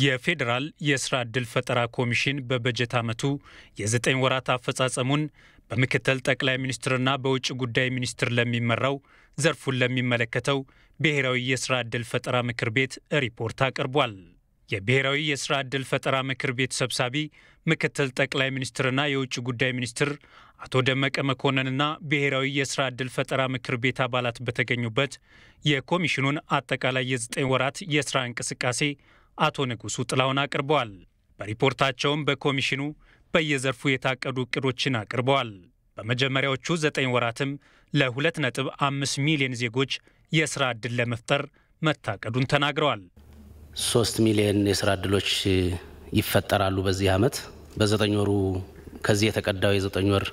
የፌዴራል የስራ ዕድል ፈጠራ ኮሚሽን በበጀት ዓመቱ የ9 ወራት አፈጻጸሙን በምክትል ጠቅላይ ሚኒስትርና በውጭ ጉዳይ ሚኒስትር ለሚመራው ዘርፉን ለሚመለከተው ብሔራዊ የስራ ዕድል ፈጠራ ምክር ቤት ሪፖርት አቅርቧል። የብሔራዊ የስራ ዕድል ፈጠራ ምክር ቤት ሰብሳቢ ምክትል ጠቅላይ ሚኒስትርና የውጭ ጉዳይ ሚኒስትር አቶ ደመቀ መኮንንና ብሔራዊ የስራ ዕድል ፈጠራ ምክር ቤት አባላት በተገኙበት የኮሚሽኑን አጠቃላይ የ9 ወራት የስራ እንቅስቃሴ አቶ ንጉሱ ጥላውን አቅርበዋል። በሪፖርታቸውም በኮሚሽኑ በየዘርፉ የታቀዱ እቅዶችን አቅርበዋል። በመጀመሪያዎቹ 9 ወራትም ለ2.5 ሚሊዮን ዜጎች የስራ ዕድል ለመፍጠር መታቀዱን ተናግረዋል። 3 ሚሊዮን የስራ ዕድሎች ይፈጠራሉ በዚህ ዓመት። በ9 ወሩ ከዚህ የተቀዳው የ9 ወር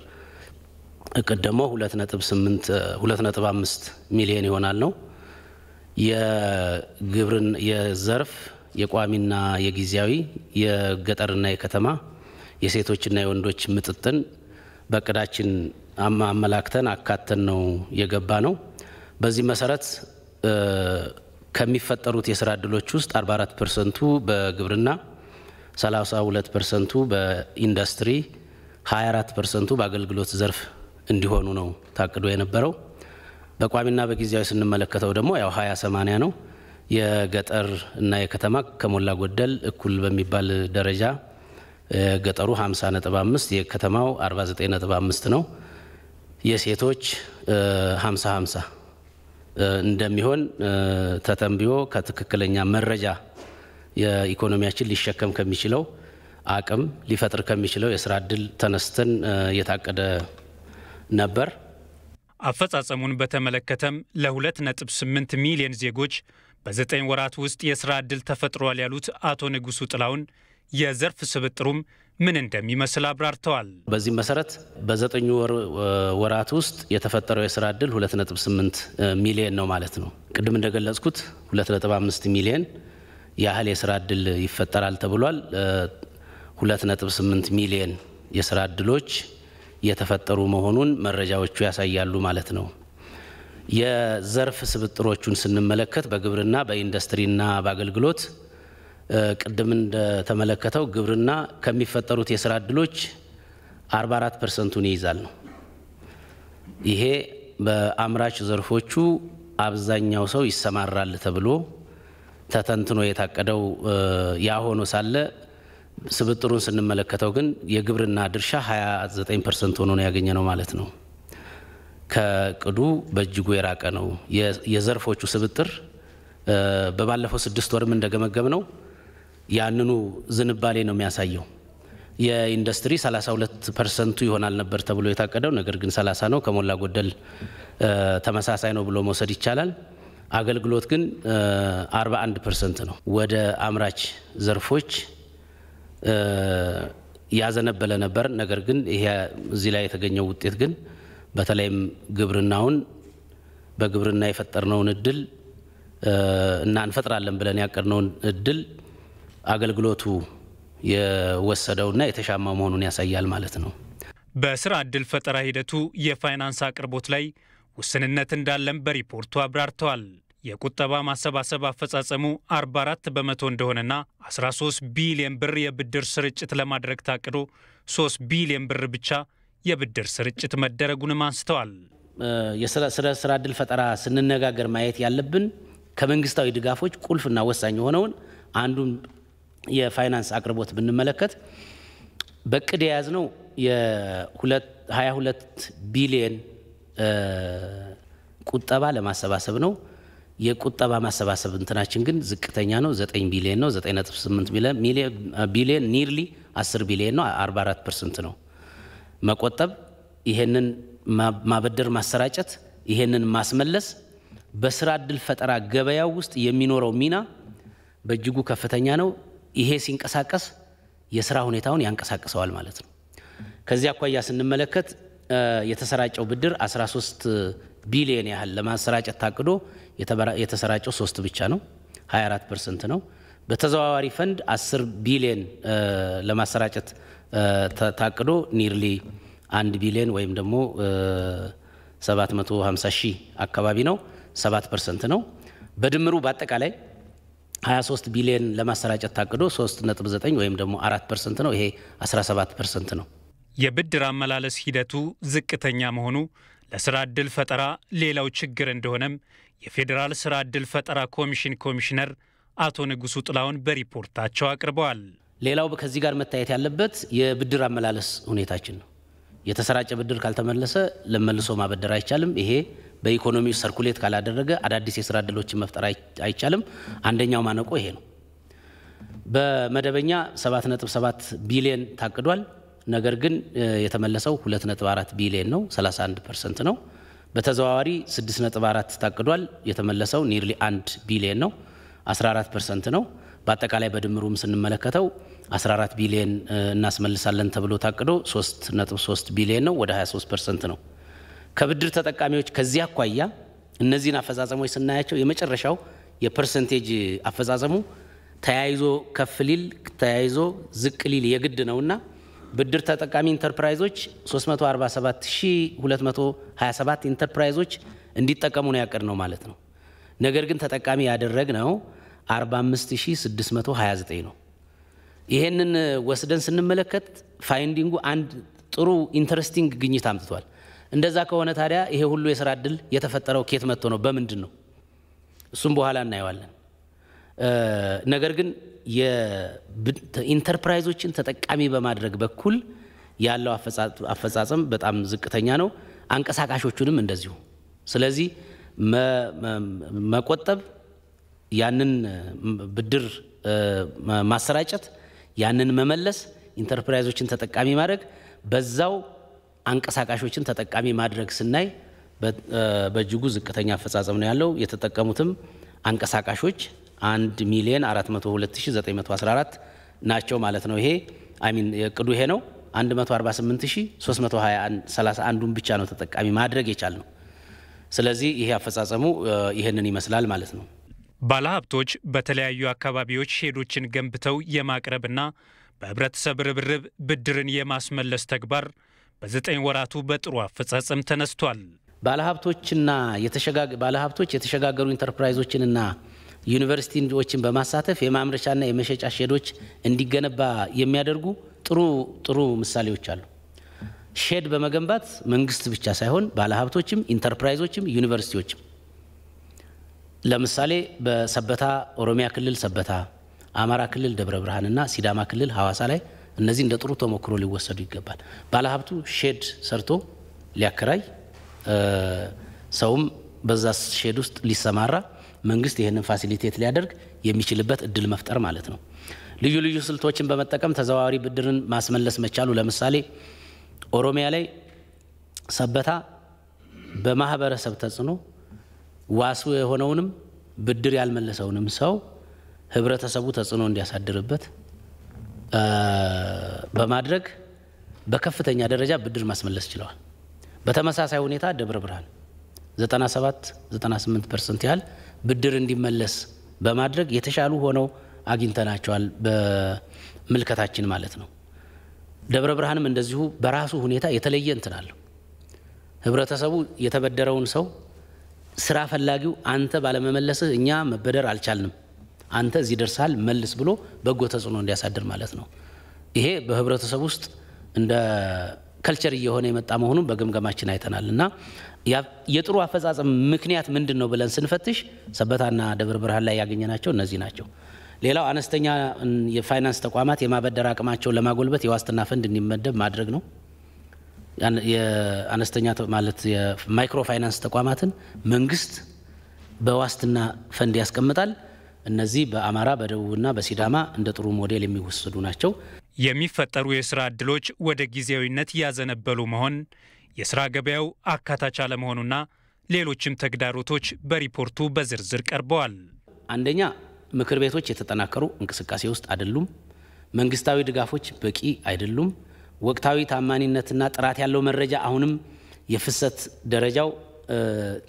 እቅድ ደግሞ 2.5 ሚሊዮን ይሆናል ነው። የግብርን የዘርፍ የቋሚና የጊዜያዊ የገጠርና የከተማ የሴቶችና የወንዶች ምጥጥን በእቅዳችን አመላክተን አካተን ነው የገባ ነው። በዚህ መሰረት ከሚፈጠሩት የስራ ዕድሎች ውስጥ 44% በግብርና፣ 32% በኢንዱስትሪ፣ 24% በአገልግሎት ዘርፍ እንዲሆኑ ነው ታቅዶ የነበረው። በቋሚና በጊዜያዊ ስንመለከተው ደግሞ ያው 20/80 ነው። የገጠር እና የከተማ ከሞላ ጎደል እኩል በሚባል ደረጃ ገጠሩ 50.5 የከተማው 49.5 ነው። የሴቶች 50/50 እንደሚሆን ተተንብዮ ከትክክለኛ መረጃ የኢኮኖሚያችን ሊሸከም ከሚችለው አቅም ሊፈጥር ከሚችለው የስራ ዕድል ተነስተን የታቀደ ነበር። አፈጻጸሙን በተመለከተም ለ2.8 ሚሊዮን ዜጎች በ9 ወራት ውስጥ የስራ ዕድል ተፈጥሯል ያሉት አቶ ንጉሱ ጥላውን የዘርፍ ስብጥሩም ምን እንደሚመስል አብራርተዋል። በዚህ መሰረት በ9 ወራት ውስጥ የተፈጠረው የስራ ዕድል 2.8 ሚሊዮን ነው ማለት ነው። ቅድም እንደገለጽኩት 2.5 ሚሊዮን ያህል የስራ ዕድል ይፈጠራል ተብሏል። 2.8 ሚሊዮን የስራ ዕድሎች የተፈጠሩ መሆኑን መረጃዎቹ ያሳያሉ ማለት ነው። የዘርፍ ስብጥሮቹን ስንመለከት በግብርና በኢንዱስትሪና በአገልግሎት ቅድም እንደተመለከተው ግብርና ከሚፈጠሩት የስራ ዕድሎች 44%ን ይይዛል ነው። ይሄ በአምራች ዘርፎቹ አብዛኛው ሰው ይሰማራል ተብሎ ተተንትኖ የታቀደው ያ ሆኖ ሳለ ስብጥሩን ስንመለከተው ግን የግብርና ድርሻ 29% ሆኖ ነው ያገኘነው ማለት ነው። ከቅዱ በእጅጉ የራቀ ነው። የዘርፎቹ ስብጥር በባለፈው 6 ወርም እንደገመገም ነው ያንኑ ዝንባሌ ነው የሚያሳየው። የኢንዱስትሪ 32% ይሆናል ነበር ተብሎ የታቀደው፣ ነገር ግን 30 ነው። ከሞላ ጎደል ተመሳሳይ ነው ብሎ መውሰድ ይቻላል። አገልግሎት ግን 41% ነው። ወደ አምራች ዘርፎች ያዘነበለ ነበር። ነገር ግን ይሄ እዚህ ላይ የተገኘው ውጤት ግን በተለይም ግብርናውን በግብርና የፈጠርነውን እድል እና እንፈጥራለን ብለን ያቀድነውን እድል አገልግሎቱ የወሰደውና የተሻማው መሆኑን ያሳያል ማለት ነው። በስራ ዕድል ፈጠራ ሂደቱ የፋይናንስ አቅርቦት ላይ ውስንነት እንዳለም በሪፖርቱ አብራርተዋል። የቁጠባ ማሰባሰብ አፈጻጸሙ 44 በመቶ እንደሆነና 13 ቢሊዮን ብር የብድር ስርጭት ለማድረግ ታቅዶ 3 ቢሊዮን ብር ብቻ የብድር ስርጭት መደረጉንም አንስተዋል። ስራ ዕድል ፈጠራ ስንነጋገር ማየት ያለብን ከመንግስታዊ ድጋፎች ቁልፍና ወሳኝ የሆነውን አንዱን የፋይናንስ አቅርቦት ብንመለከት በቅድ የያዝነው የ22 ቢሊዮን ቁጠባ ለማሰባሰብ ነው። የቁጠባ ማሰባሰብ እንትናችን ግን ዝቅተኛ ነው። 9 ቢሊዮን ነው። 9.8 ቢሊዮን ኒርሊ 10 ቢሊዮን ነው። 44% ነው። መቆጠብ፣ ይሄንን ማበደር፣ ማሰራጨት፣ ይሄንን ማስመለስ በስራ ዕድል ፈጠራ ገበያው ውስጥ የሚኖረው ሚና በእጅጉ ከፍተኛ ነው። ይሄ ሲንቀሳቀስ የስራ ሁኔታውን ያንቀሳቅሰዋል ማለት ነው። ከዚህ አኳያ ስንመለከት የተሰራጨው ብድር 13 ቢሊዮን ያህል ለማሰራጨት ታቅዶ የተሰራጨው 3 ብቻ ነው፣ 24% ነው። በተዘዋዋሪ ፈንድ 10 ቢሊዮን ለማሰራጨት ታቅዶ ኒርሊ 1 ቢሊዮን ወይም ደግሞ 750 ሺህ አካባቢ ነው፣ 7% ነው። በድምሩ በአጠቃላይ 23 ቢሊዮን ለማሰራጨት ታቅዶ 3.9 ወይም ደግሞ 4% ነው። ይሄ 17% ነው። የብድር አመላለስ ሂደቱ ዝቅተኛ መሆኑ ለስራ ዕድል ፈጠራ ሌላው ችግር እንደሆነም የፌዴራል ስራ ዕድል ፈጠራ ኮሚሽን ኮሚሽነር አቶ ንጉሱ ጥላውን በሪፖርታቸው አቅርበዋል። ሌላው ከዚህ ጋር መታየት ያለበት የብድር አመላለስ ሁኔታችን ነው። የተሰራጨ ብድር ካልተመለሰ ለመልሶ ማበደር አይቻልም። ይሄ በኢኮኖሚው ሰርኩሌት ካላደረገ አዳዲስ የስራ ዕድሎችን መፍጠር አይቻልም። አንደኛው ማነቆ ይሄ ነው። በመደበኛ 7.7 ቢሊዮን ታቅዷል። ነገር ግን የተመለሰው 2.4 ቢሊዮን ነው፣ 31% ነው። በተዘዋዋሪ 6.4 ታቅዷል። የተመለሰው ኒርሊ 1 ቢሊዮን ነው፣ 14% ነው። በአጠቃላይ በድምሩም ስንመለከተው 14 ቢሊዮን እናስመልሳለን ተብሎ ታቅዶ 3.3 ቢሊዮን ነው፣ ወደ 23% ነው። ከብድር ተጠቃሚዎች ከዚህ አኳያ እነዚህን አፈጻጸሞች ስናያቸው የመጨረሻው የፐርሰንቴጅ አፈጻጸሙ ተያይዞ ከፍ ሊል ተያይዞ ዝቅ ሊል የግድ ነውና ብድር ተጠቃሚ ኢንተርፕራይዞች 347227 ኢንተርፕራይዞች እንዲጠቀሙ ነው ያቀድነው ማለት ነው። ነገር ግን ተጠቃሚ ያደረግነው 45629 ነው። ይሄንን ወስደን ስንመለከት ፋይንዲንጉ አንድ ጥሩ ኢንተረስቲንግ ግኝት አምጥቷል። እንደዛ ከሆነ ታዲያ ይሄ ሁሉ የስራ ዕድል የተፈጠረው ኬት መጥቶ ነው በምንድን ነው? እሱም በኋላ እናየዋለን። ነገር ግን የኢንተርፕራይዞችን ተጠቃሚ በማድረግ በኩል ያለው አፈጻጸም በጣም ዝቅተኛ ነው። አንቀሳቃሾቹንም እንደዚሁ። ስለዚህ መቆጠብ፣ ያንን ብድር ማሰራጨት፣ ያንን መመለስ፣ ኢንተርፕራይዞችን ተጠቃሚ ማድረግ፣ በዛው አንቀሳቃሾችን ተጠቃሚ ማድረግ ስናይ በእጅጉ ዝቅተኛ አፈጻጸም ነው ያለው። የተጠቀሙትም አንቀሳቃሾች 1,402,914 ናቸው ማለት ነው። ይሄ የቅዱ ይሄ ነው። 148,331ን ብቻ ነው ተጠቃሚ ማድረግ የቻልነው። ስለዚህ ይሄ አፈጻጸሙ ይሄንን ይመስላል ማለት ነው። ባለሀብቶች በተለያዩ አካባቢዎች ሼዶችን ገንብተው የማቅረብና በህብረተሰብ ርብርብ ብድርን የማስመለስ ተግባር በ9 ወራቱ በጥሩ አፈጻጸም ተነስቷል። ባለሀብቶች የተሸጋገሩ ኢንተርፕራይዞችንና ዩኒቨርሲቲዎችን በማሳተፍ የማምረቻና የመሸጫ ሼዶች እንዲገነባ የሚያደርጉ ጥሩ ምሳሌዎች አሉ። ሼድ በመገንባት መንግስት ብቻ ሳይሆን ባለሀብቶችም ኢንተርፕራይዞችም ዩኒቨርሲቲዎችም ለምሳሌ በሰበታ ኦሮሚያ ክልል ሰበታ፣ አማራ ክልል ደብረ ብርሃንና ሲዳማ ክልል ሐዋሳ ላይ እነዚህ እንደ ጥሩ ተሞክሮ ሊወሰዱ ይገባል። ባለሀብቱ ሼድ ሰርቶ ሊያከራይ ሰውም በዛ ሼድ ውስጥ ሊሰማራ መንግስት ይሄንን ፋሲሊቴት ሊያደርግ የሚችልበት እድል መፍጠር ማለት ነው። ልዩ ልዩ ስልቶችን በመጠቀም ተዘዋዋሪ ብድርን ማስመለስ መቻሉ ለምሳሌ ኦሮሚያ ላይ ሰበታ በማህበረሰብ ተጽዕኖ ዋሱ የሆነውንም ብድር ያልመለሰውንም ሰው ህብረተሰቡ ተጽዕኖ እንዲያሳድርበት በማድረግ በከፍተኛ ደረጃ ብድር ማስመለስ ችለዋል። በተመሳሳይ ሁኔታ ደብረ ብርሃን 97-98% ያህል ብድር እንዲመለስ በማድረግ የተሻሉ ሆነው አግኝተናቸዋል በምልከታችን ማለት ነው። ደብረ ብርሃንም እንደዚሁ በራሱ ሁኔታ የተለየ እንትን አለው። ህብረተሰቡ የተበደረውን ሰው ስራ ፈላጊው አንተ ባለመመለስህ እኛ መበደር አልቻልንም፣ አንተ እዚህ ደርሳል መልስ ብሎ በጎ ተጽዕኖ እንዲያሳድር ማለት ነው። ይሄ በህብረተሰቡ ውስጥ እንደ ከልቸር እየሆነ የመጣ መሆኑን በግምገማችን አይተናልና የጥሩ አፈጻጸም ምክንያት ምንድነው ብለን ስንፈትሽ ሰበታና ደብረ ብርሃን ላይ ያገኘናቸው እነዚህ ናቸው። ሌላው አነስተኛ የፋይናንስ ተቋማት የማበደር አቅማቸውን ለማጎልበት የዋስትና ፈንድ እንዲመደብ ማድረግ ነው። የአነስተኛ ማለት የማይክሮ ፋይናንስ ተቋማትን መንግስት በዋስትና ፈንድ ያስቀምጣል። እነዚህ በአማራ በደቡብና በሲዳማ እንደ ጥሩ ሞዴል የሚወሰዱ ናቸው። የሚፈጠሩ የስራ ዕድሎች ወደ ጊዜያዊነት ያዘነበሉ መሆን፣ የስራ ገበያው አካታች አለመሆኑና ሌሎችም ተግዳሮቶች በሪፖርቱ በዝርዝር ቀርበዋል። አንደኛ ምክር ቤቶች የተጠናከሩ እንቅስቃሴ ውስጥ አይደሉም። መንግስታዊ ድጋፎች በቂ አይደሉም። ወቅታዊ ታማኒነትና ጥራት ያለው መረጃ አሁንም የፍሰት ደረጃው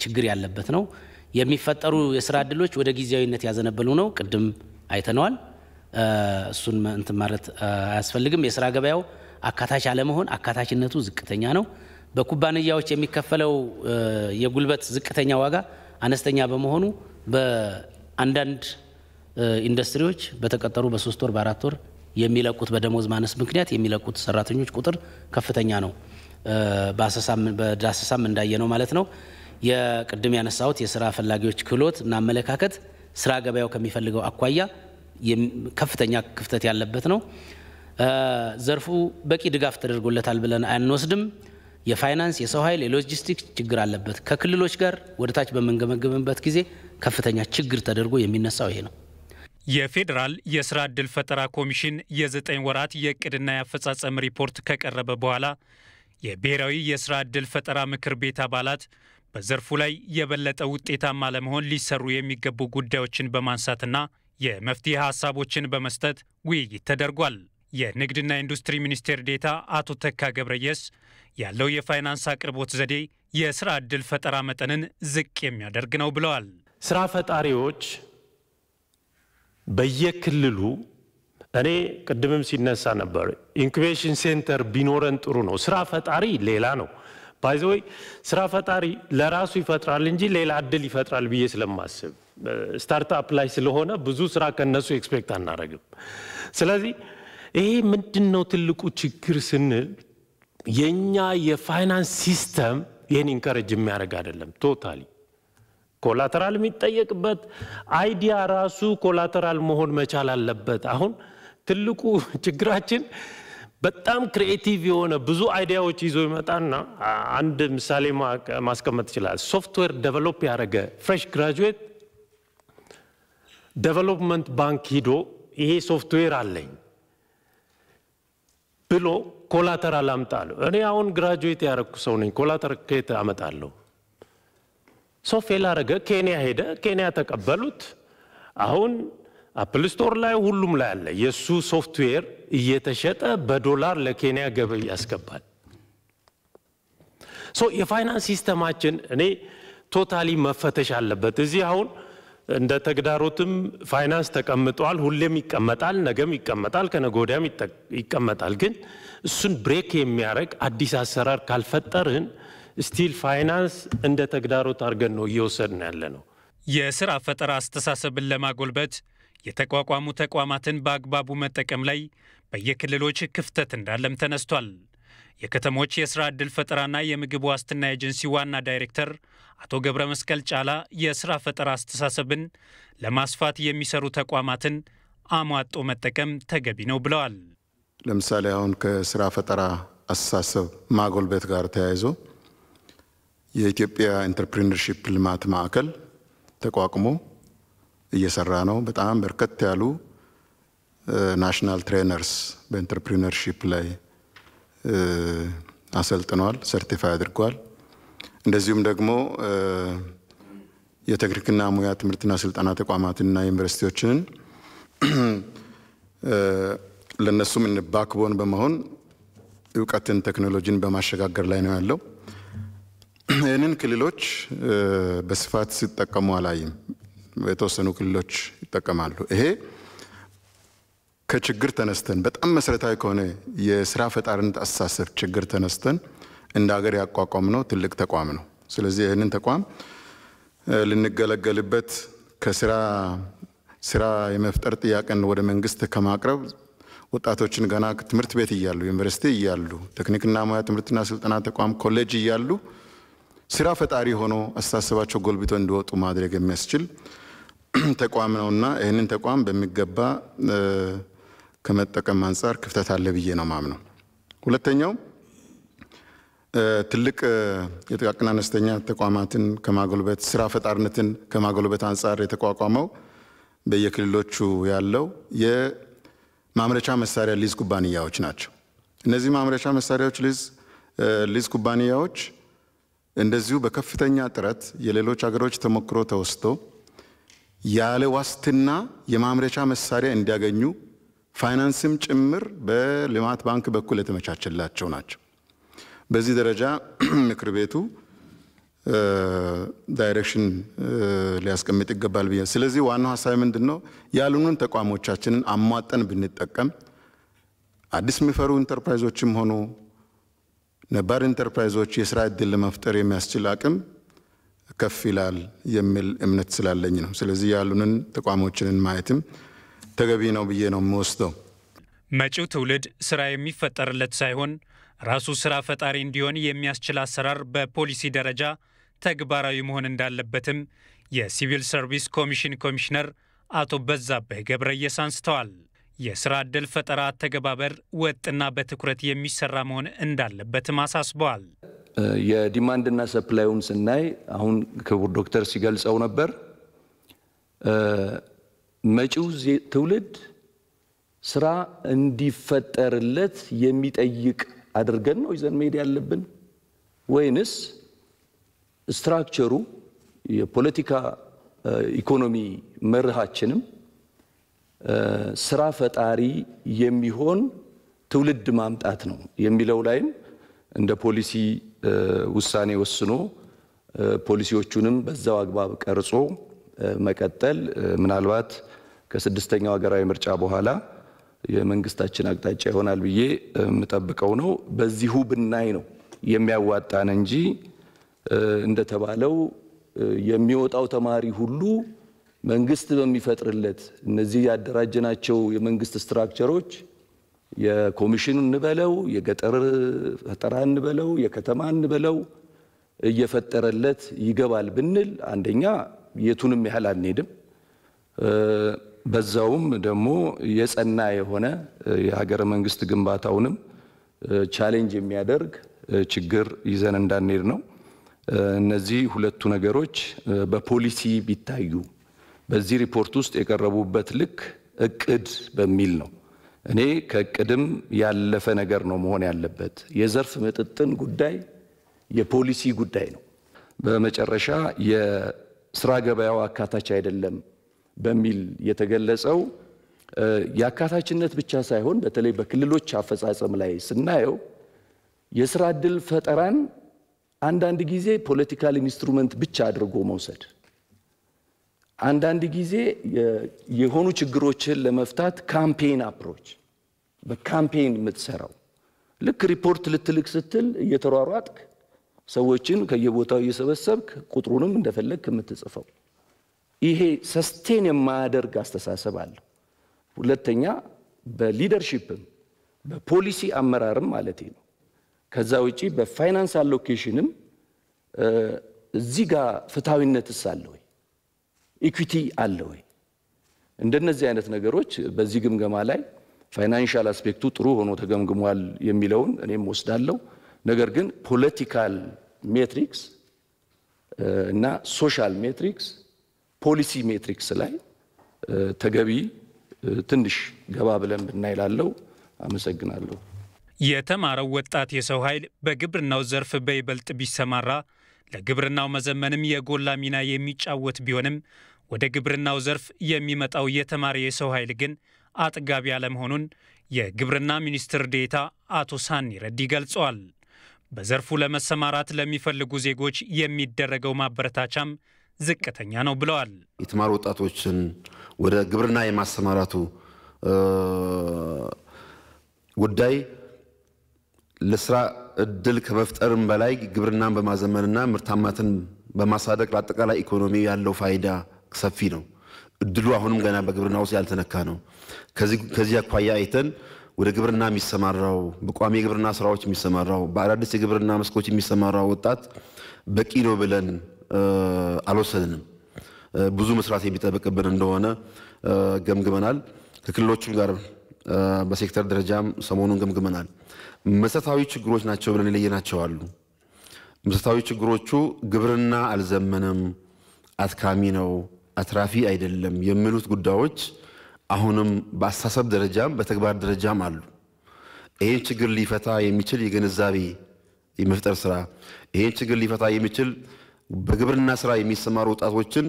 ችግር ያለበት ነው። የሚፈጠሩ የስራ ዕድሎች ወደ ጊዜያዊነት ያዘነበሉ ነው። ቅድም አይተነዋል። እሱን እንትን ማለት አያስፈልግም። የስራ ገበያው አካታች አለመሆን፣ አካታችነቱ ዝቅተኛ ነው። በኩባንያዎች የሚከፈለው የጉልበት ዝቅተኛ ዋጋ አነስተኛ በመሆኑ በአንዳንድ ኢንዱስትሪዎች በተቀጠሩ በ3 ወር በ4 ወር የሚለቁት በደሞዝ ማነስ ምክንያት የሚለቁት ሰራተኞች ቁጥር ከፍተኛ ነው። በዳሰሳም እንዳየነው ማለት ነው። የቅድም ያነሳሁት የስራ ፈላጊዎች ክህሎት እና አመለካከት ስራ ገበያው ከሚፈልገው አኳያ ከፍተኛ ክፍተት ያለበት ነው። ዘርፉ በቂ ድጋፍ ተደርጎለታል ብለን አንወስድም። የፋይናንስ፣ የሰው ኃይል፣ የሎጂስቲክስ ችግር አለበት። ከክልሎች ጋር ወደታች በመንገመገምበት ጊዜ ከፍተኛ ችግር ተደርጎ የሚነሳው ይሄ ነው። የፌዴራል የስራ ዕድል ፈጠራ ኮሚሽን የ9 ወራት የእቅድና የአፈጻጸም ሪፖርት ከቀረበ በኋላ የብሔራዊ የስራ ዕድል ፈጠራ ምክር ቤት አባላት በዘርፉ ላይ የበለጠ ውጤታማ ለመሆን ሊሰሩ የሚገቡ ጉዳዮችን በማንሳትና የመፍትሄ ሀሳቦችን በመስጠት ውይይት ተደርጓል። የንግድና ኢንዱስትሪ ሚኒስቴር ዴኤታ አቶ ተካ ገብረየስ ያለው የፋይናንስ አቅርቦት ዘዴ የስራ ዕድል ፈጠራ መጠንን ዝቅ የሚያደርግ ነው ብለዋል። ስራ ፈጣሪዎች በየክልሉ እኔ ቅድምም ሲነሳ ነበር ኢንኩቤሽን ሴንተር ቢኖረን ጥሩ ነው። ስራ ፈጣሪ ሌላ ነው። ባይዘው ስራ ፈጣሪ ለራሱ ይፈጥራል እንጂ ሌላ እድል ይፈጥራል ብዬ ስለማስብ ስታርታፕ ላይ ስለሆነ ብዙ ስራ ከነሱ ኤክስፔክት አናረግም። ስለዚህ ይሄ ምንድነው ትልቁ ችግር ስንል የኛ የፋይናንስ ሲስተም ይሄን ኢንከሬጅ የሚያደርግ አይደለም። ቶታሊ ኮላተራል የሚጠየቅበት አይዲያ ራሱ ኮላተራል መሆን መቻል አለበት። አሁን ትልቁ ችግራችን በጣም ክሪኤቲቭ የሆነ ብዙ አይዲያዎች ይዞ ይመጣና አንድ ምሳሌ ማስቀመጥ ይችላል። ሶፍትዌር ዴቨሎፕ ያደረገ ፍሬሽ ግራጁዌት ዴቨሎፕመንት ባንክ ሂዶ ይሄ ሶፍትዌር አለኝ ብሎ ኮላተራል አምጣለሁ። እኔ አሁን ግራጁዌት ያደረኩ ሰው ነኝ። ኮላተራል ከየት አመጣለሁ? ሶፍትዌር አረገ፣ ኬንያ ሄደ፣ ኬንያ ተቀበሉት። አሁን አፕል ስቶር ላይ ሁሉም ላይ አለ። የሱ ሶፍትዌር እየተሸጠ በዶላር ለኬንያ ገበያ ያስገባል። የፋይናንስ ሲስተማችን እኔ ቶታሊ መፈተሽ አለበት። እዚህ አሁን እንደ ተግዳሮትም ፋይናንስ ተቀምጧል። ሁሌም ይቀመጣል፣ ነገም ይቀመጣል፣ ከነገ ወዲያም ይቀመጣል። ግን እሱን ብሬክ የሚያደርግ አዲስ አሰራር ካልፈጠርን ስቲል ፋይናንስ እንደ ተግዳሮት አድርገን ነው እየወሰድን ያለ ነው። የስራ ፈጠራ አስተሳሰብን ለማጎልበት የተቋቋሙ ተቋማትን በአግባቡ መጠቀም ላይ በየክልሎች ክፍተት እንዳለም ተነስቷል። የከተሞች የስራ ዕድል ፈጠራና የምግብ ዋስትና ኤጀንሲ ዋና ዳይሬክተር አቶ ገብረ መስቀል ጫላ የስራ ፈጠራ አስተሳሰብን ለማስፋት የሚሰሩ ተቋማትን አሟጦ መጠቀም ተገቢ ነው ብለዋል። ለምሳሌ አሁን ከስራ ፈጠራ አስተሳሰብ ማጎልበት ጋር ተያይዞ የኢትዮጵያ ኢንተርፕሪነርሺፕ ልማት ማዕከል ተቋቁሞ እየሰራ ነው። በጣም በርከት ያሉ ናሽናል ትሬነርስ በኢንተርፕሪነርሺፕ ላይ አሰልጥነዋል፣ ሰርቲፋይ አድርጓል። እንደዚሁም ደግሞ የቴክኒክና ሙያ ትምህርትና ስልጠና ተቋማትና ዩኒቨርሲቲዎችን ለነሱም ባክቦን በመሆን እውቀትን ቴክኖሎጂን በማሸጋገር ላይ ነው ያለው። ይህንን ክልሎች በስፋት ሲጠቀሙ አላይም። የተወሰኑ ክልሎች ይጠቀማሉ። ይሄ ከችግር ተነስተን በጣም መሰረታዊ ከሆነ የስራ ፈጣሪነት አስተሳሰብ ችግር ተነስተን እንደ ሀገር ያቋቋምነው ትልቅ ተቋም ነው። ስለዚህ ይህንን ተቋም ልንገለገልበት ስራ የመፍጠር ጥያቄን ወደ መንግስት ከማቅረብ ወጣቶችን ገና ትምህርት ቤት እያሉ ዩኒቨርሲቲ እያሉ ቴክኒክና ሙያ ትምህርትና ስልጠና ተቋም ኮሌጅ እያሉ ስራ ፈጣሪ ሆኖ አስተሳሰባቸው ጎልብቶ እንዲወጡ ማድረግ የሚያስችል ተቋም ነውና ይህንን ተቋም በሚገባ ከመጠቀም አንጻር ክፍተት አለ ብዬ ነው ማምነው። ሁለተኛው ትልቅ የጥቃቅንና አነስተኛ ተቋማትን ከማጎልበት ስራ ፈጣሪነትን ከማጎልበት አንጻር የተቋቋመው በየክልሎቹ ያለው የማምረቻ መሳሪያ ሊዝ ኩባንያዎች ናቸው። እነዚህ ማምረቻ መሳሪያዎች ሊዝ ኩባንያዎች እንደዚሁ በከፍተኛ ጥረት የሌሎች ሀገሮች ተሞክሮ ተወስዶ ያለ ዋስትና የማምረቻ መሳሪያ እንዲያገኙ ፋይናንስም ጭምር በልማት ባንክ በኩል የተመቻቸላቸው ናቸው። በዚህ ደረጃ ምክር ቤቱ ዳይሬክሽን ሊያስቀምጥ ይገባል ብዬ። ስለዚህ ዋናው ሀሳብ ምንድነው? ያሉንን ተቋሞቻችንን አሟጠን ብንጠቀም አዲስ የሚፈሩ ኢንተርፕራይዞችም ሆኑ ነባር ኢንተርፕራይዞች የስራ ዕድል ለመፍጠር የሚያስችል አቅም ከፍ ይላል የሚል እምነት ስላለኝ ነው። ስለዚህ ያሉንን ተቋሞችን ማየትም ተገቢ ነው ብዬ ነው የምወስደው። መጪው ትውልድ ስራ የሚፈጠርለት ሳይሆን ራሱ ስራ ፈጣሪ እንዲሆን የሚያስችል አሰራር በፖሊሲ ደረጃ ተግባራዊ መሆን እንዳለበትም የሲቪል ሰርቪስ ኮሚሽን ኮሚሽነር አቶ በዛብህ ገብረየስ አንስተዋል። የስራ ዕድል ፈጠራ አተገባበር ወጥና በትኩረት የሚሰራ መሆን እንዳለበትም አሳስበዋል። የዲማንድና ሰፕላዩን ስናይ አሁን ክቡር ዶክተር ሲገልጸው ነበር። መጪው ትውልድ ስራ እንዲፈጠርለት የሚጠይቅ አድርገን ነው ይዘን መሄድ ያለብን ወይንስ ስትራክቸሩ የፖለቲካ ኢኮኖሚ መርሃችንም ስራ ፈጣሪ የሚሆን ትውልድ ማምጣት ነው የሚለው ላይም እንደ ፖሊሲ ውሳኔ ወስኖ ፖሊሲዎቹንም በዛው አግባብ ቀርጾ መቀጠል ምናልባት ከስድስተኛው ሀገራዊ ምርጫ በኋላ የመንግስታችን አቅጣጫ ይሆናል ብዬ የምጠብቀው ነው። በዚሁ ብናይ ነው የሚያዋጣን እንጂ እንደተባለው የሚወጣው ተማሪ ሁሉ መንግስት በሚፈጥርለት እነዚህ ያደራጀናቸው የመንግስት ስትራክቸሮች የኮሚሽን እንበለው የገጠር ፈጠራ እንበለው የከተማ እንበለው እየፈጠረለት ይገባል ብንል አንደኛ የቱንም ያህል አንሄድም። በዛውም ደግሞ የጸና የሆነ የሀገረ መንግስት ግንባታውንም ቻሌንጅ የሚያደርግ ችግር ይዘን እንዳንሄድ ነው። እነዚህ ሁለቱ ነገሮች በፖሊሲ ቢታዩ በዚህ ሪፖርት ውስጥ የቀረቡበት ልክ እቅድ በሚል ነው። እኔ ከእቅድም ያለፈ ነገር ነው መሆን ያለበት። የዘርፍ ምጥጥን ጉዳይ የፖሊሲ ጉዳይ ነው። በመጨረሻ የስራ ገበያው አካታች አይደለም በሚል የተገለጸው የአካታችነት ብቻ ሳይሆን በተለይ በክልሎች አፈጻጸም ላይ ስናየው የስራ ዕድል ፈጠራን አንዳንድ ጊዜ ፖለቲካል ኢንስትሩመንት ብቻ አድርጎ መውሰድ፣ አንዳንድ ጊዜ የሆኑ ችግሮችን ለመፍታት ካምፔን አፕሮች በካምፔን የምትሰራው ልክ ሪፖርት ልትልክ ስትል እየተሯሯጥክ ሰዎችን ከየቦታው እየሰበሰብክ ቁጥሩንም እንደፈለግክ የምትጽፈው ይሄ ሰስቴን የማያደርግ አስተሳሰብ አለ። ሁለተኛ በሊደርሺፕም በፖሊሲ አመራርም ማለት ነው። ከዛ ውጪ በፋይናንስ አሎኬሽንም እዚህ ጋር ፍትሃዊነትስ አለ ወይ? ኢኩዊቲ አለ ወይ? እንደነዚህ አይነት ነገሮች በዚህ ግምገማ ላይ ፋይናንሻል አስፔክቱ ጥሩ ሆኖ ተገምግሟል የሚለውን እኔም ወስዳለሁ። ነገር ግን ፖለቲካል ሜትሪክስ እና ሶሻል ሜትሪክስ ፖሊሲ ሜትሪክስ ላይ ተገቢ ትንሽ ገባ ብለን ብናይላለው። አመሰግናለሁ። የተማረው ወጣት የሰው ኃይል በግብርናው ዘርፍ በይበልጥ ቢሰማራ ለግብርናው መዘመንም የጎላ ሚና የሚጫወት ቢሆንም ወደ ግብርናው ዘርፍ የሚመጣው የተማረ የሰው ኃይል ግን አጥጋቢ አለመሆኑን የግብርና ሚኒስትር ዴኤታ አቶ ሳኒ ረዲ ገልጸዋል። በዘርፉ ለመሰማራት ለሚፈልጉ ዜጎች የሚደረገው ማበረታቻም ዝቅተኛ ነው ብለዋል። የተማሩ ወጣቶችን ወደ ግብርና የማሰማራቱ ጉዳይ ለስራ እድል ከመፍጠርም በላይ ግብርናን በማዘመንና ምርታማነትን በማሳደግ ለአጠቃላይ ኢኮኖሚ ያለው ፋይዳ ሰፊ ነው። እድሉ አሁንም ገና በግብርና ውስጥ ያልተነካ ነው። ከዚህ አኳያ አይተን ወደ ግብርና የሚሰማራው በቋሚ የግብርና ስራዎች የሚሰማራው በአዳዲስ የግብርና መስኮች የሚሰማራው ወጣት በቂ ነው ብለን አልወሰድንም። ብዙ መስራት የሚጠበቅብን እንደሆነ ገምግመናል። ከክልሎችም ጋር በሴክተር ደረጃም ሰሞኑን ገምግመናል። መሰረታዊ ችግሮች ናቸው ብለን የለየናቸው አሉ። መሰረታዊ ችግሮቹ ግብርና አልዘመነም፣ አትካሚ ነው፣ አትራፊ አይደለም የሚሉት ጉዳዮች አሁንም በአስተሳሰብ ደረጃም በተግባር ደረጃም አሉ። ይህን ችግር ሊፈታ የሚችል የግንዛቤ የመፍጠር ስራ፣ ይህን ችግር ሊፈታ የሚችል በግብርና ስራ የሚሰማሩ ወጣቶችን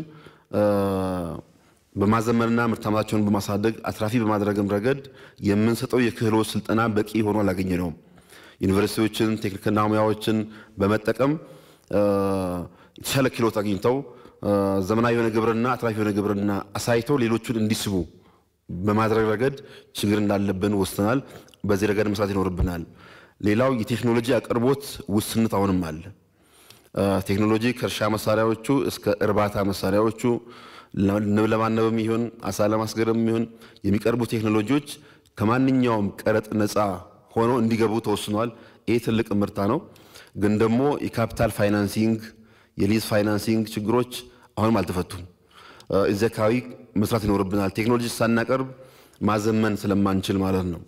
በማዘመንና ምርታማነታቸውን በማሳደግ አትራፊ በማድረግም ረገድ የምንሰጠው የክህሎት ስልጠና በቂ ሆኖ አላገኘነውም። ዩኒቨርሲቲዎችን ቴክኒክና ሙያዎችን በመጠቀም የተሻለ ክህሎት አግኝተው ዘመናዊ የሆነ ግብርና አትራፊ የሆነ ግብርና አሳይተው ሌሎቹን እንዲስቡ በማድረግ ረገድ ችግር እንዳለብን ወስነናል። በዚህ ረገድ መስራት ይኖርብናል። ሌላው የቴክኖሎጂ አቅርቦት ውስንነት አሁንም አለ። ቴክኖሎጂ ከእርሻ መሳሪያዎቹ እስከ እርባታ መሳሪያዎቹ ንብ ለማነብም ይሁን አሳ ለማስገርም ይሁን የሚቀርቡ ቴክኖሎጂዎች ከማንኛውም ቀረጥ ነፃ ሆኖ እንዲገቡ ተወስኗል። ይህ ትልቅ ምርታ ነው። ግን ደግሞ የካፒታል ፋይናንሲንግ የሊዝ ፋይናንሲንግ ችግሮች አሁንም አልተፈቱም። እዚህ አካባቢ መስራት ይኖርብናል። ቴክኖሎጂ ሳናቀርብ ማዘመን ስለማንችል ማለት ነው።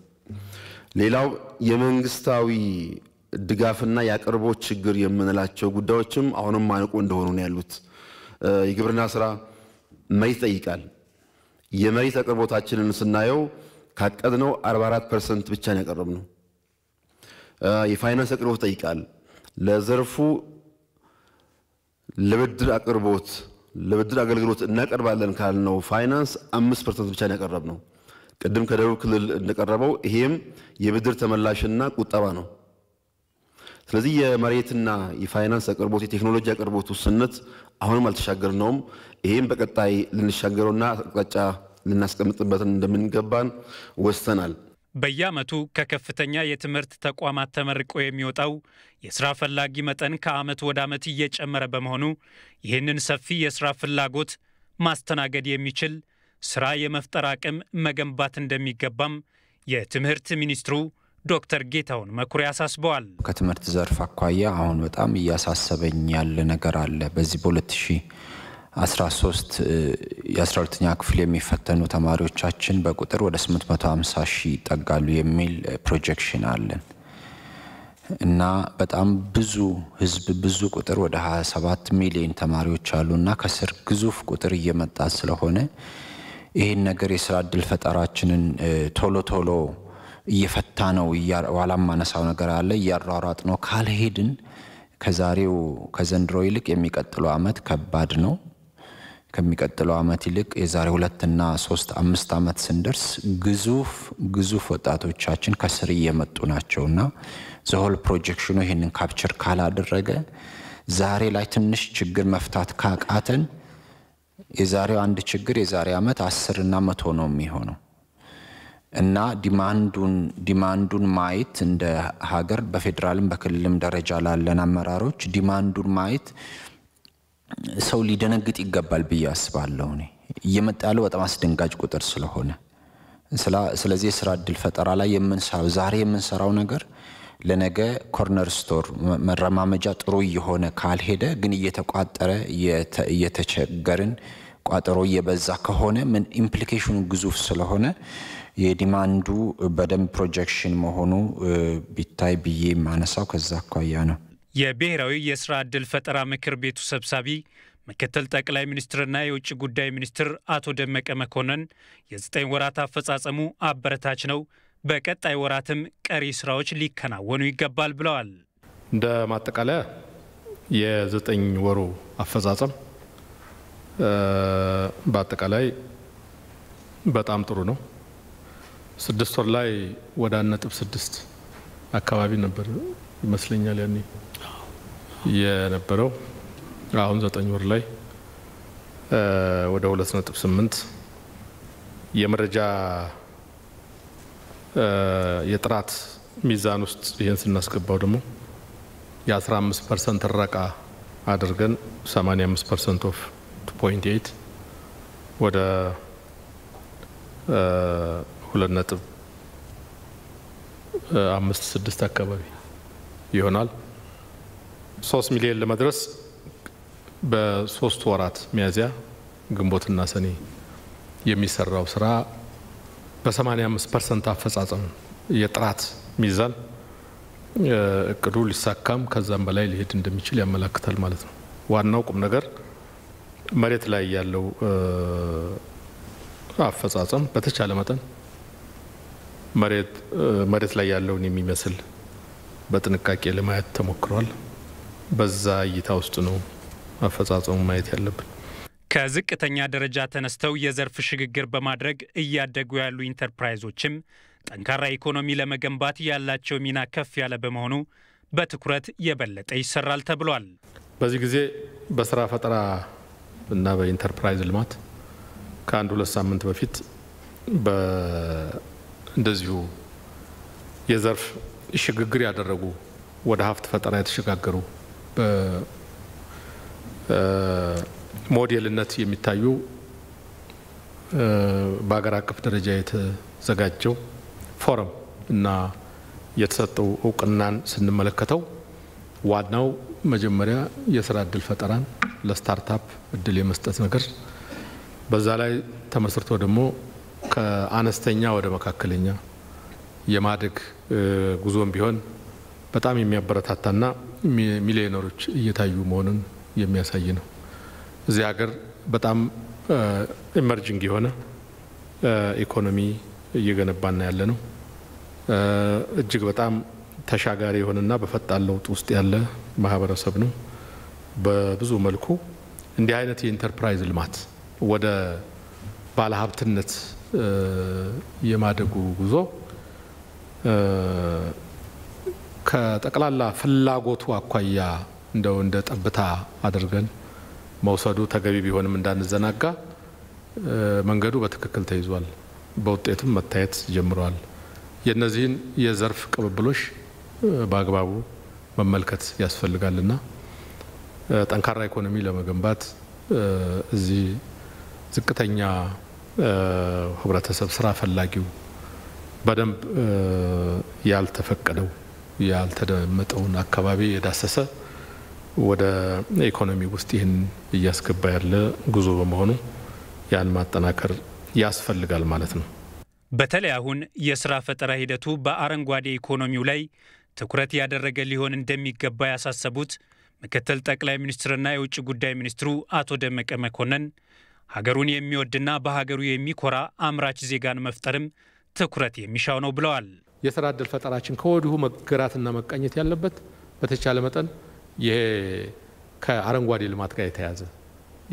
ሌላው የመንግስታዊ ድጋፍና ያቀርቦት ችግር የምንላቸው ጉዳዮችም አሁንም ማነቆ እንደሆኑ ነው ያሉት። የግብርና ስራ መሬት ይጠይቃል። የመሬት አቅርቦታችንን ስናየው ካቀድነው 44% ብቻ ነው ያቀረብነው። የፋይናንስ አቅርቦት ይጠይቃል። ለዘርፉ ለብድር አቅርቦት ለብድር አገልግሎት እናቀርባለን ካልነው ፋይናንስ 5% ብቻ ነው ያቀረብነው። ቅድም ከደቡብ ክልል እንደቀረበው ይሄም የብድር ተመላሽና ቁጠባ ነው። ስለዚህ የመሬትና የፋይናንስ አቅርቦት የቴክኖሎጂ አቅርቦት ውስንነት አሁንም አልተሻገርነውም። ይሄም በቀጣይ ልንሻገረውና አቅጣጫ ልናስቀምጥበት እንደምንገባን ወስተናል። በየዓመቱ ከከፍተኛ የትምህርት ተቋማት ተመርቆ የሚወጣው የሥራ ፈላጊ መጠን ከዓመት ወደ ዓመት እየጨመረ በመሆኑ ይህንን ሰፊ የሥራ ፍላጎት ማስተናገድ የሚችል ሥራ የመፍጠር አቅም መገንባት እንደሚገባም የትምህርት ሚኒስትሩ ዶክተር ጌታሁን መኩሪያ አሳስበዋል። ከትምህርት ዘርፍ አኳያ አሁን በጣም እያሳሰበኝ ያለ ነገር አለ። በዚህ በ2013 የ12ኛ ክፍል የሚፈተኑ ተማሪዎቻችን በቁጥር ወደ 850 ሺህ ይጠጋሉ የሚል ፕሮጀክሽን አለን እና በጣም ብዙ ህዝብ ብዙ ቁጥር ወደ 27 ሚሊዮን ተማሪዎች አሉና ከስር ግዙፍ ቁጥር እየመጣ ስለሆነ ይሄን ነገር የሥራ ዕድል ፈጠራችንን ቶሎ እየፈታ ነው ዋላም ማነሳው ነገር አለ እያሯሯጥ ነው ካልሄድን ከዘንድሮ ይልቅ የሚቀጥለው ዓመት ከባድ ነው። ከሚቀጥለው ዓመት ይልቅ የዛሬ 2 እና 3 5 ዓመት ስንደርስ ግዙፍ ወጣቶቻችን ከስር እየመጡ ናቸውና ዘሆል ፕሮጀክሽኑ ይሄንን ካፕቸር ካላደረገ ዛሬ ላይ ትንሽ ችግር መፍታት ካቃተን የዛሬው አንድ ችግር የዛሬ ዓመት 10 እና 100 ነው የሚሆነው እና ዲማንዱን ማየት እንደ ሀገር በፌደራልም በክልልም ደረጃ ላለን አመራሮች ዲማንዱን ማየት ሰው ሊደነግጥ ይገባል ብዬ አስባለሁ። እየመጣ ያለው በጣም አስደንጋጭ ቁጥር ስለሆነ ስለዚህ የሥራ ዕድል ፈጠራ ላይ ዛሬ የምንሰራው ነገር ለነገ ኮርነር ስቶር መረማመጃ ጥሩ እየሆነ ካልሄደ ግን እየተቋጠረ እየተቸገርን ቋጠሮ እየበዛ ከሆነ ምን ኢምፕሊኬሽኑ ግዙፍ ስለሆነ የዲማንዱ በደንብ ፕሮጀክሽን መሆኑ ቢታይ ብዬ ማነሳው ከዛ አኳያ ነው። የብሔራዊ የሥራ ዕድል ፈጠራ ምክር ቤቱ ሰብሳቢ ምክትል ጠቅላይ ሚኒስትርና የውጭ ጉዳይ ሚኒስትር አቶ ደመቀ መኮንን የ9 ወራት አፈጻጸሙ አበረታች ነው፣ በቀጣይ ወራትም ቀሪ ስራዎች ሊከናወኑ ይገባል ብለዋል። እንደ ማጠቃለያ የ9 ወሩ አፈጻጸም በአጠቃላይ በጣም ጥሩ ነው። 6 ወር ላይ ወደ 1.6 አካባቢ ነበር ይመስለኛል ያኔ የነበረው። አሁን 9 ወር ላይ ወደ 2.8 የመረጃ የጥራት ሚዛን ውስጥ ይሄን ስናስገባው ደግሞ የ15% ረቃ አድርገን 85% ኦፍ 2.8 ወደ 2.56 አካባቢ ይሆናል። 3 ሚሊዮን ለመድረስ በ3 ወራት ሚያዝያ ግንቦትና ሰኔ የሚሰራው ስራ በ85% አፈጻጸም የጥራት ሚዛን እቅዱ ሊሳካም ከዛም በላይ ሊሄድ እንደሚችል ያመለክታል ማለት ነው። ዋናው ቁም ነገር መሬት ላይ ያለው አፈጻጸም በተቻለ መጠን መሬት ላይ ያለውን የሚመስል በጥንቃቄ ለማየት ተሞክሯል። በዛ እይታ ውስጥ ነው አፈጻጸሙ ማየት ያለብን። ከዝቅተኛ ደረጃ ተነስተው የዘርፍ ሽግግር በማድረግ እያደጉ ያሉ ኢንተርፕራይዞችም ጠንካራ ኢኮኖሚ ለመገንባት ያላቸው ሚና ከፍ ያለ በመሆኑ በትኩረት የበለጠ ይሰራል ተብሏል። በዚህ ጊዜ በስራ ፈጠራ እና በኢንተርፕራይዝ ልማት ከ1-2 ሳምንት በፊት እንደዚሁ የዘርፍ ሽግግር ያደረጉ ወደ ሀብት ፈጠራ የተሸጋገሩ ሞዴልነት የሚታዩ በአገር አቀፍ ደረጃ የተዘጋጀው ፎረም እና የተሰጠው እውቅናን ስንመለከተው ዋናው መጀመሪያ የስራ እድል ፈጠራን ለስታርታፕ እድል የመስጠት ነገር በዛ ላይ ተመስርቶ ደግሞ ከአነስተኛ ወደ መካከለኛ የማደግ ጉዞም ቢሆን በጣም የሚያበረታታና ሚሊዮነሮች እየታዩ መሆኑን የሚያሳይ ነው። እዚህ ሀገር በጣም ኢመርጂንግ የሆነ ኢኮኖሚ እየገነባና ያለ ነው። እጅግ በጣም ተሻጋሪ የሆነና በፈጣን ለውጥ ውስጥ ያለ ማህበረሰብ ነው። በብዙ መልኩ እንዲህ አይነት የኢንተርፕራይዝ ልማት ወደ ባለሀብትነት የማደጉ ጉዞ ከጠቅላላ ፍላጎቱ አኳያ እንደው እንደ ጠብታ አድርገን መውሰዱ ተገቢ ቢሆንም እንዳንዘናጋ መንገዱ በትክክል ተይዟል። በውጤትም መታየት ጀምሯል። የነዚህን የዘርፍ ቅብብሎሽ በአግባቡ መመልከት ያስፈልጋልና ጠንካራ ኢኮኖሚ ለመገንባት እዚህ ዝቅተኛ ህብረተሰብ ስራ ፈላጊው በደንብ ያልተፈቀደው ያልተደመጠውን አካባቢ የዳሰሰ ወደ ኢኮኖሚ ውስጥ ይህን እያስገባ ያለ ጉዞ በመሆኑ ያን ማጠናከር ያስፈልጋል ማለት ነው። በተለይ አሁን የስራ ፈጠራ ሂደቱ በአረንጓዴ ኢኮኖሚው ላይ ትኩረት ያደረገ ሊሆን እንደሚገባ ያሳሰቡት ምክትል ጠቅላይ ሚኒስትርና የውጭ ጉዳይ ሚኒስትሩ አቶ ደመቀ መኮንን ሀገሩን የሚወድና በሀገሩ የሚኮራ አምራች ዜጋን መፍጠርም ትኩረት የሚሻው ነው ብለዋል። የስራ እድል ፈጠራችን ከወዲሁ መገራትና መቃኘት ያለበት በተቻለ መጠን ይሄ ከአረንጓዴ ልማት ጋር የተያዘ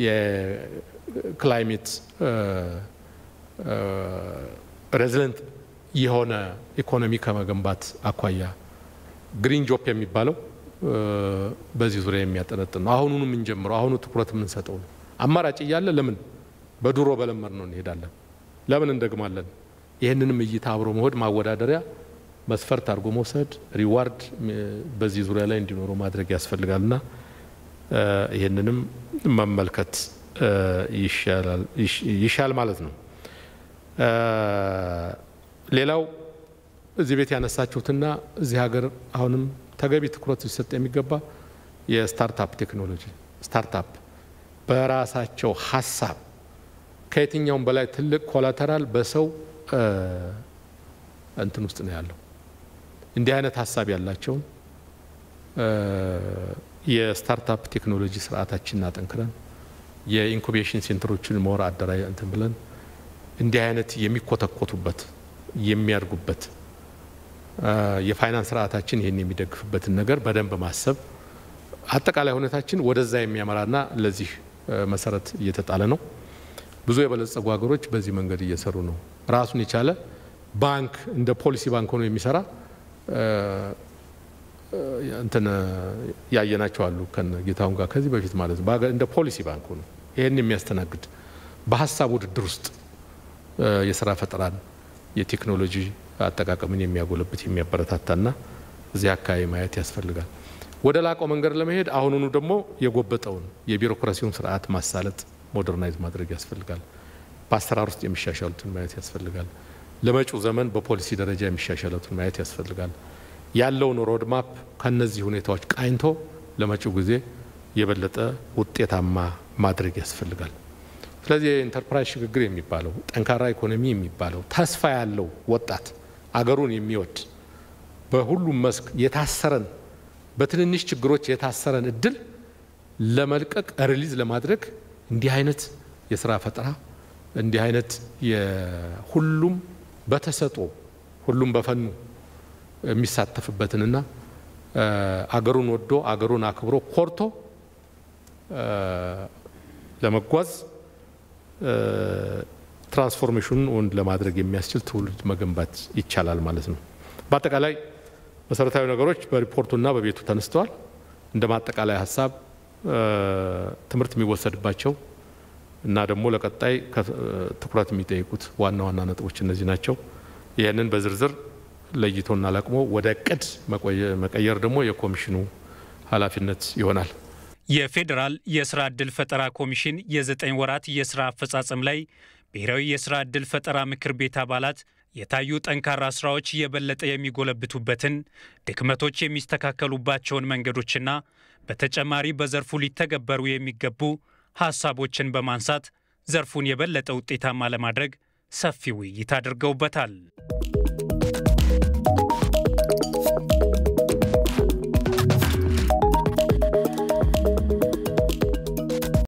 የክላይሜት ሬዚለንት የሆነ ኢኮኖሚ ከመገንባት አኳያ ግሪን ጆፕ የሚባለው በዚህ ዙሪያ የሚያጠነጥን ነው። አሁኑን የምንጀምረው አሁኑ ትኩረት የምንሰጠው ነው። አማራጭ እያለ ለምን በድሮ በለመር ነው እንሄዳለን? ለምን እንደግማለን? ይህንንም እይታ አብሮ መሆድ ማወዳደሪያ መስፈርት አድርጎ መውሰድ ሪዋርድ በዚህ ዙሪያ ላይ እንዲኖረው ማድረግ ያስፈልጋልና ይህንንም መመልከት ይሻል ማለት ነው። ሌላው እዚህ ቤት ያነሳችሁትና እዚህ ሀገር አሁንም ተገቢ ትኩረት ሊሰጥ የሚገባ የስታርታፕ ቴክኖሎጂ ስታርታፕ በራሳቸው ሀሳብ ከየትኛውም በላይ ትልቅ ኮላተራል በሰው እንትን ውስጥ ነው ያለው። እንዲህ አይነት ሀሳብ ያላቸውን የስታርታፕ ቴክኖሎጂ ስርዓታችንን አጠንክረን የኢንኩቤሽን ሴንተሮችን ሞር አደራይ እንትን ብለን እንዲህ አይነት የሚኮተኮቱበት የሚያድጉበት የፋይናንስ ስርዓታችን ይሄን የሚደግፍበትን ነገር በደንብ ማሰብ አጠቃላይ ሁኔታችን ወደዛ የሚያመራና ለዚህ መሰረት እየተጣለ ነው። ብዙ የበለጸጉ ሀገሮች በዚህ መንገድ እየሰሩ ነው። ራሱን የቻለ ባንክ እንደ ፖሊሲ ባንክ ሆኖ የሚሰራ እንትን ያየናቸው አሉ ከጌታውን ጋር ከዚህ በፊት ማለት ነው። እንደ ፖሊሲ ባንክ ሆኖ ይሄን የሚያስተናግድ በሀሳብ ውድድር ውስጥ የስራ ፈጠራን የቴክኖሎጂ አጠቃቀምን የሚያጎለብት የሚያበረታታና እዚህ አካባቢ ማየት ያስፈልጋል። ወደ ላቀው መንገድ ለመሄድ አሁኑኑ ደግሞ የጎበጠውን የቢሮክራሲውን ስርዓት ማሳለጥ ሞደርናይዝ ማድረግ ያስፈልጋል። በአሰራር ውስጥ የሚሻሻሉትን ማየት ያስፈልጋል። ለመጪው ዘመን በፖሊሲ ደረጃ የሚሻሻሉትን ማየት ያስፈልጋል። ያለውን ሮድማፕ ከነዚህ ሁኔታዎች ቃኝቶ ለመጪው ጊዜ የበለጠ ውጤታማ ማድረግ ያስፈልጋል። ስለዚህ የኢንተርፕራይዝ ሽግግር የሚባለው ጠንካራ ኢኮኖሚ የሚባለው ተስፋ ያለው ወጣት አገሩን የሚወድ በሁሉም መስክ የታሰረን በትንንሽ ችግሮች የታሰረን እድል ለመልቀቅ ሪሊዝ ለማድረግ እንዲህ አይነት የስራ ፈጠራ እንዲህ አይነት የሁሉም በተሰጦ ሁሉም በፈኑ የሚሳተፍበትንና አገሩን ወዶ አገሩን አክብሮ ኮርቶ ለመጓዝ ትራንስፎርሜሽኑን ኦን ለማድረግ የሚያስችል ትውልድ መገንባት ይቻላል ማለት ነው። በአጠቃላይ መሰረታዊ ነገሮች በሪፖርቱና በቤቱ ተነስተዋል። እንደ ማጠቃላይ ሀሳብ ትምህርት የሚወሰድባቸው እና ደግሞ ለቀጣይ ትኩረት የሚጠይቁት ዋና ዋና ነጥቦች እነዚህ ናቸው። ይህንን በዝርዝር ለይቶና ለቅሞ ወደ እቅድ መቀየር ደግሞ የኮሚሽኑ ኃላፊነት ይሆናል። የፌዴራል የስራ ዕድል ፈጠራ ኮሚሽን የ9 ወራት የስራ አፈጻጸም ላይ ብሔራዊ የስራ ዕድል ፈጠራ ምክር ቤት አባላት የታዩ ጠንካራ ስራዎች የበለጠ የሚጎለብቱበትን፣ ድክመቶች የሚስተካከሉባቸውን መንገዶችና በተጨማሪ በዘርፉ ሊተገበሩ የሚገቡ ሐሳቦችን በማንሳት ዘርፉን የበለጠ ውጤታማ ለማድረግ ሰፊ ውይይት አድርገውበታል።